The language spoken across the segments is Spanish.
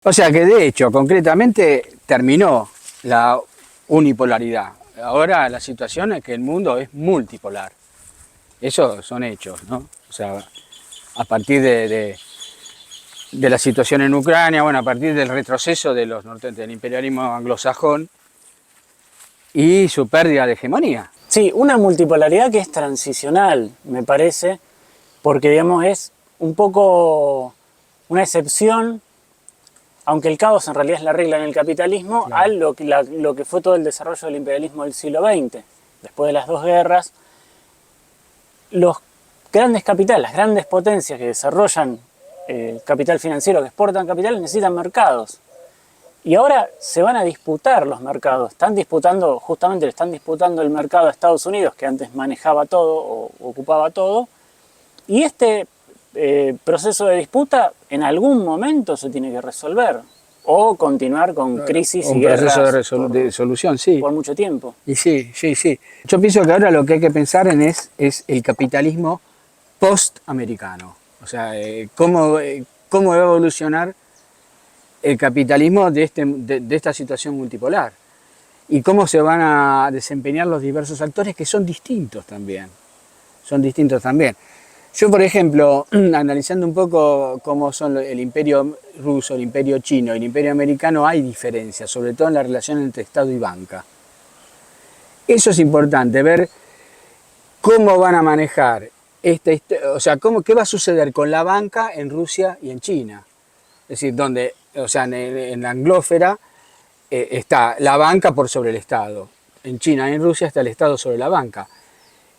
O sea que de hecho, concretamente, terminó la unipolaridad. Ahora la situación es que el mundo es multipolar. Eso son hechos, ¿no? O sea, a partir de la situación en Ucrania, bueno, a partir del retroceso de del imperialismo anglosajón y su pérdida de hegemonía. Sí, una multipolaridad que es transicional, me parece, porque digamos es un poco una excepción, aunque el caos en realidad es la regla en el capitalismo, Claro. a lo que fue todo el desarrollo del imperialismo del siglo XX. Después de las dos guerras, los grandes capitales, las grandes potencias que desarrollan capital financiero, que exportan capitales, necesitan mercados. Y ahora se van a disputar los mercados. Justamente le están disputando el mercado a Estados Unidos, que antes manejaba todo o ocupaba todo. Y este proceso de disputa en algún momento se tiene que resolver. O continuar con crisis y guerras. Un proceso de solución, sí. Por mucho tiempo. Y sí, sí, sí. Yo pienso que ahora lo que hay que pensar en es el capitalismo post-americano. O sea, cómo va a evolucionar el capitalismo de esta situación multipolar. Y cómo se van a desempeñar los diversos actores que son distintos también. Son distintos también. Yo, por ejemplo, analizando un poco cómo son el imperio ruso, el imperio chino y el imperio americano, hay diferencias, sobre todo en la relación entre Estado y banca. Eso es importante, ver cómo van a manejar, o sea, qué va a suceder con la banca en Rusia y en China. Es decir, donde, o sea, en la anglósfera está la banca por sobre el Estado. En China y en Rusia está el Estado sobre la banca.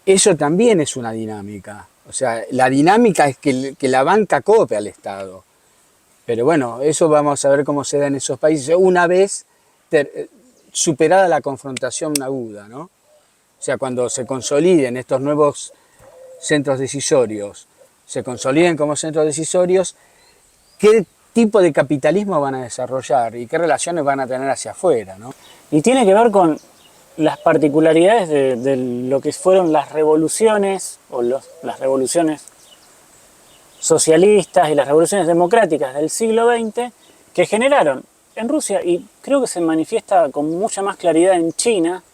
Eso también es una dinámica. O sea, la dinámica es que la banca cope al Estado. Pero bueno, eso vamos a ver cómo se da en esos países una vez superada la confrontación aguda, ¿no? O sea, cuando se consoliden estos nuevos centros decisorios, se consoliden como centros decisorios, ¿qué tipo de capitalismo van a desarrollar y qué relaciones van a tener hacia afuera, ¿no? Y tiene que ver con las particularidades de lo que fueron las revoluciones, o las revoluciones socialistas y las revoluciones democráticas del siglo XX, que generaron en Rusia, y creo que se manifiesta con mucha más claridad en China,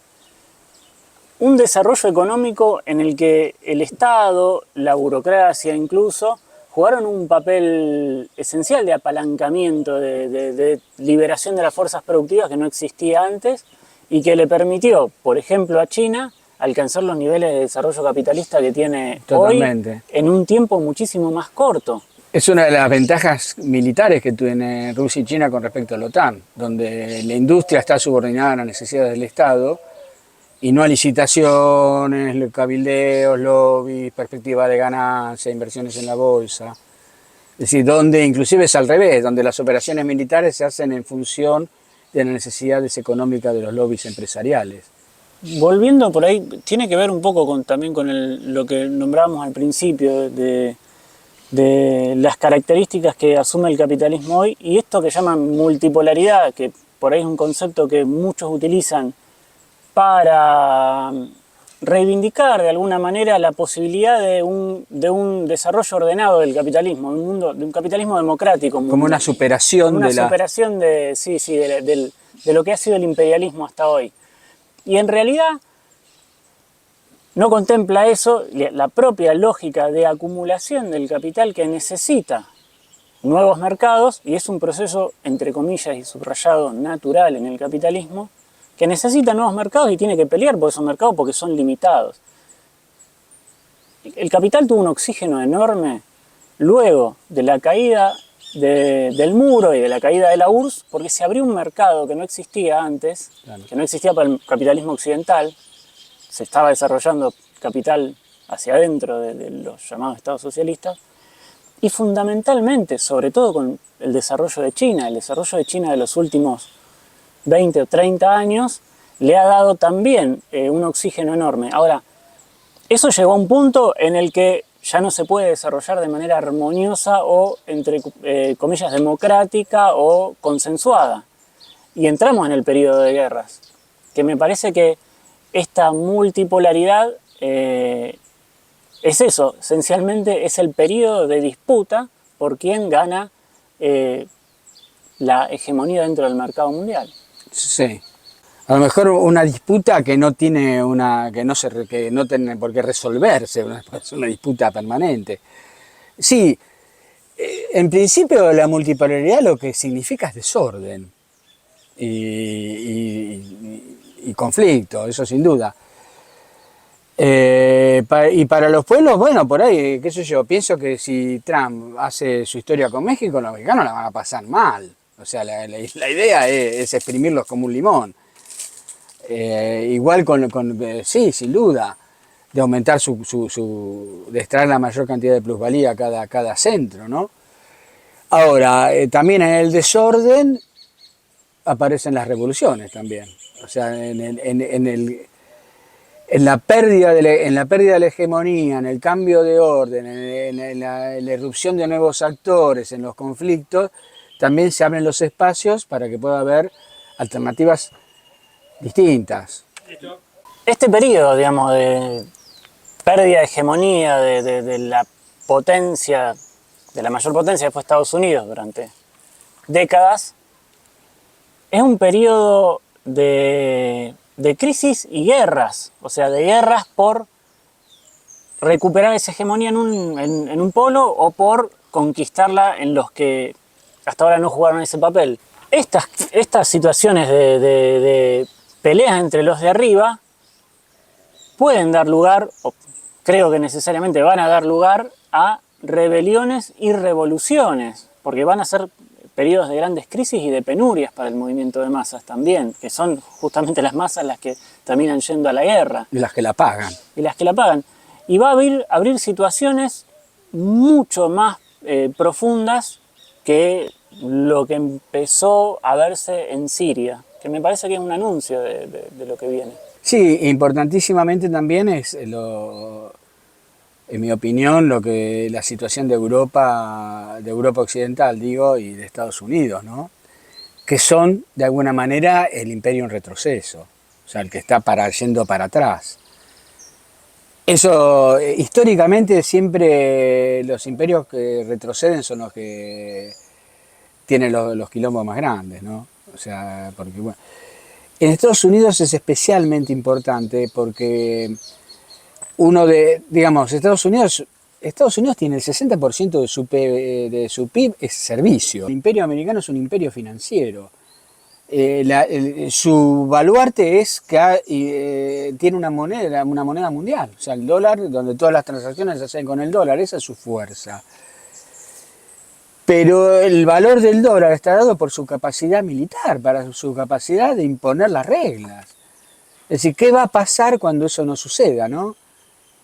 un desarrollo económico en el que el Estado, la burocracia incluso, jugaron un papel esencial de apalancamiento, de liberación de las fuerzas productivas que no existía antes y que le permitió, por ejemplo, a China alcanzar los niveles de desarrollo capitalista que tiene Totalmente. hoy en un tiempo muchísimo más corto. Es una de las ventajas militares que tiene Rusia y China con respecto a la OTAN, donde la industria está subordinada a las necesidades del Estado y no a licitaciones, cabildeos, lobbies, perspectiva de ganancia, inversiones en la bolsa. Es decir, donde inclusive es al revés, donde las operaciones militares se hacen en función de las necesidades económicas de los lobbies empresariales. Volviendo por ahí, tiene que ver un poco también con lo que nombramos al principio de las características que asume el capitalismo hoy y esto que llaman multipolaridad, que por ahí es un concepto que muchos utilizan para reivindicar de alguna manera la posibilidad de un desarrollo ordenado del capitalismo, de un capitalismo democrático. Como una superación de lo que ha sido el imperialismo hasta hoy. Y en realidad no contempla eso, la propia lógica de acumulación del capital que necesita nuevos mercados, y es un proceso, entre comillas y subrayado, natural en el capitalismo, que necesita nuevos mercados y tiene que pelear por esos mercados porque son limitados. El capital tuvo un oxígeno enorme luego de la caída del muro y de la caída de la URSS, porque se abrió un mercado que no existía antes, claro, que no existía para el capitalismo occidental. Se estaba desarrollando capital hacia adentro de los llamados estados socialistas, y fundamentalmente, sobre todo con el desarrollo de China, el desarrollo de China de los últimos 20 o 30 años, le ha dado también un oxígeno enorme. Ahora, eso llegó a un punto en el que ya no se puede desarrollar de manera armoniosa o, entre comillas, democrática o consensuada. Y entramos en el periodo de guerras, que me parece que esta multipolaridad es eso, esencialmente es el periodo de disputa por quién gana la hegemonía dentro del mercado mundial. Sí. A lo mejor una disputa que no tiene que no tiene por qué resolverse, es una disputa permanente. Sí, en principio la multipolaridad lo que significa es desorden y conflicto, eso sin duda. Y para los pueblos, bueno, por ahí, qué sé yo, pienso que si Trump hace su historia con México, los mexicanos la van a pasar mal. O sea, la idea es exprimirlos como un limón. Igual sí, sin duda, de aumentar de extraer la mayor cantidad de plusvalía a cada centro, ¿no? Ahora, también en el desorden aparecen las revoluciones también. O sea, en la pérdida de la hegemonía, en el cambio de orden, en la irrupción de nuevos actores, en los conflictos, también se abren los espacios para que pueda haber alternativas distintas. Este periodo, digamos, de pérdida de hegemonía de la potencia, de la mayor potencia que fue Estados Unidos durante décadas, es un periodo de crisis y guerras, o sea, de guerras por recuperar esa hegemonía en un polo o por conquistarla en los que hasta ahora no jugaron ese papel. Estas situaciones de peleas entre los de arriba pueden dar lugar, o creo que necesariamente van a dar lugar, a rebeliones y revoluciones, porque van a ser periodos de grandes crisis y de penurias para el movimiento de masas también, que son justamente las masas las que terminan yendo a la guerra. Y las que la pagan. Y las que la pagan. Y va a abrir situaciones mucho más profundas que lo que empezó a verse en Siria, que me parece que es un anuncio de lo que viene. Sí, importantísimamente también es, en mi opinión, la situación de Europa Occidental, digo, y de Estados Unidos, ¿no? Que son, de alguna manera, el imperio en retroceso, o sea, el que está yendo para atrás. Eso, históricamente, siempre los imperios que retroceden son los que tienen los quilombos más grandes, ¿no? O sea, porque, bueno, en Estados Unidos es especialmente importante porque Estados Unidos tiene el 60% de su PIB es servicio. El imperio americano es un imperio financiero. Su baluarte es que tiene una moneda mundial, o sea, el dólar, donde todas las transacciones se hacen con el dólar, esa es su fuerza. Pero el valor del dólar está dado por su capacidad militar, para su capacidad de imponer las reglas. Es decir, ¿qué va a pasar cuando eso no suceda, no?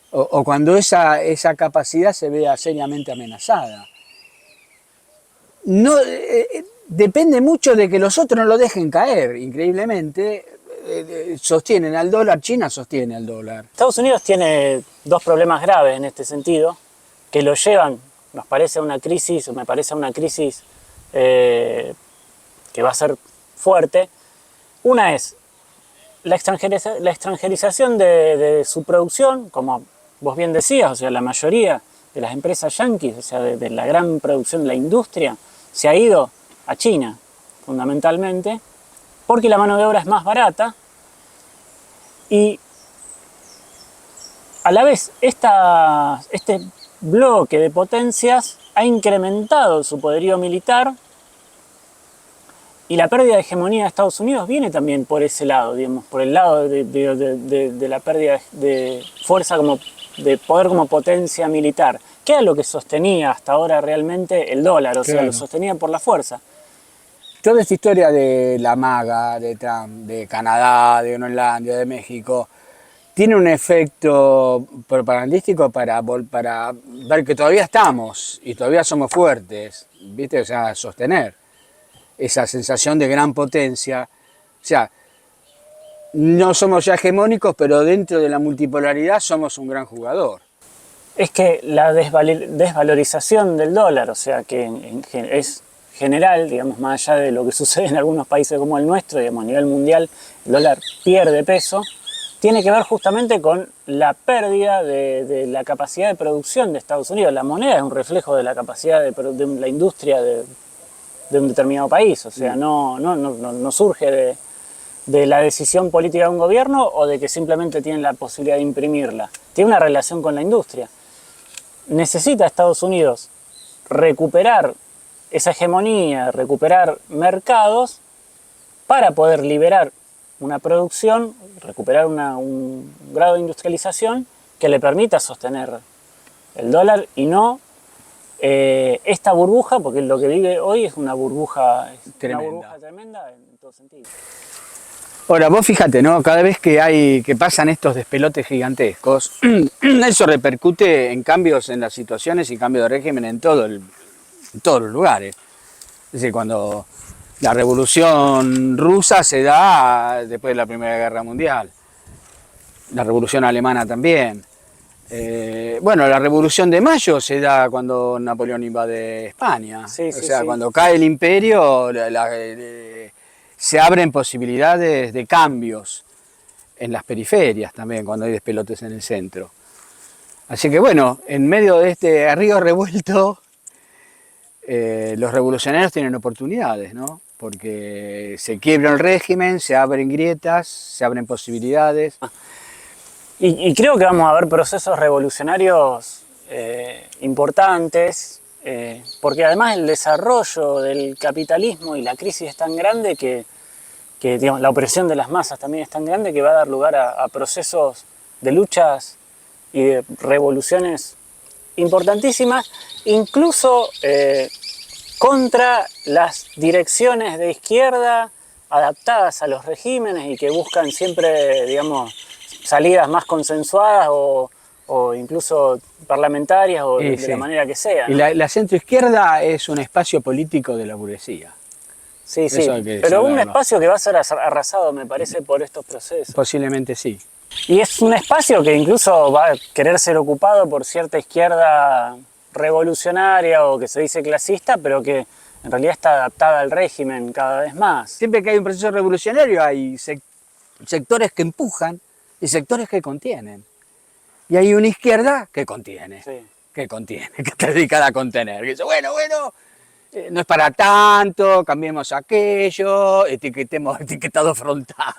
O cuando esa capacidad se vea seriamente amenazada. No, depende mucho de que los otros no lo dejen caer, increíblemente. Sostienen al dólar, China sostiene al dólar. Estados Unidos tiene dos problemas graves en este sentido, que lo llevan, me parece a una crisis que va a ser fuerte. Una es la extranjerización de su producción, como vos bien decías, o sea, la mayoría de las empresas yanquis, o sea, de la gran producción de la industria, se ha ido a China, fundamentalmente, porque la mano de obra es más barata y a la vez este bloque de potencias ha incrementado su poderío militar y la pérdida de hegemonía de Estados Unidos viene también por ese lado, digamos, por el lado de la pérdida de fuerza de poder como potencia militar, que era lo que sostenía hasta ahora realmente el dólar, o sea, lo sostenía por la fuerza. Toda esta historia de la MAGA, de Trump, de Canadá, de Groenlandia, de México, tiene un efecto propagandístico para ver que todavía estamos y todavía somos fuertes, ¿viste? O sea, sostener esa sensación de gran potencia. O sea, no somos ya hegemónicos, pero dentro de la multipolaridad somos un gran jugador. Es que la desvalorización del dólar, o sea, que es general, digamos, más allá de lo que sucede en algunos países como el nuestro, digamos, a nivel mundial, el dólar pierde peso, tiene que ver justamente con la pérdida de la capacidad de producción de Estados Unidos. La moneda es un reflejo de la capacidad de la industria de un determinado país. O sea, no surge de la decisión política de un gobierno o de que simplemente tienen la posibilidad de imprimirla. Tiene una relación con la industria. Necesita Estados Unidos recuperar esa hegemonía, recuperar mercados para poder liberar una producción, recuperar un grado de industrialización que le permita sostener el dólar y no esta burbuja, porque lo que vive hoy es una burbuja tremenda en todo sentido. Ahora, vos fíjate, ¿no? Cada vez que pasan estos despelotes gigantescos, eso repercute en cambios en las situaciones y cambios de régimen en todos los lugares. Es decir, cuando la revolución rusa se da después de la Primera Guerra Mundial, la revolución alemana también. Bueno, la Revolución de Mayo se da cuando Napoleón invade España. Cuando cae el imperio, se abren posibilidades de cambios en las periferias también, cuando hay despelotes en el centro. Así que bueno, en medio de este río revuelto, los revolucionarios tienen oportunidades, ¿no? Porque se quiebra el régimen, se abren grietas, se abren posibilidades. Y creo que vamos a ver procesos revolucionarios importantes, porque además el desarrollo del capitalismo y la crisis es tan grande que digamos, la opresión de las masas también es tan grande que va a dar lugar a procesos de luchas y de revoluciones importantísimas, incluso contra las direcciones de izquierda adaptadas a los regímenes y que buscan siempre, digamos, salidas más consensuadas o incluso parlamentarias o de la manera que sea, ¿no? Y la centroizquierda es un espacio político de la burguesía. Sí, pero un espacio que va a ser arrasado, me parece, por estos procesos. Posiblemente sí. Y es un espacio que incluso va a querer ser ocupado por cierta izquierda revolucionaria o que se dice clasista, pero que en realidad está adaptada al régimen cada vez más. Siempre que hay un proceso revolucionario hay sectores que empujan y sectores que contienen. Y hay una izquierda que contiene, que está dedicada a contener. Que dice, bueno, no es para tanto, cambiemos aquello, etiquetado frontal.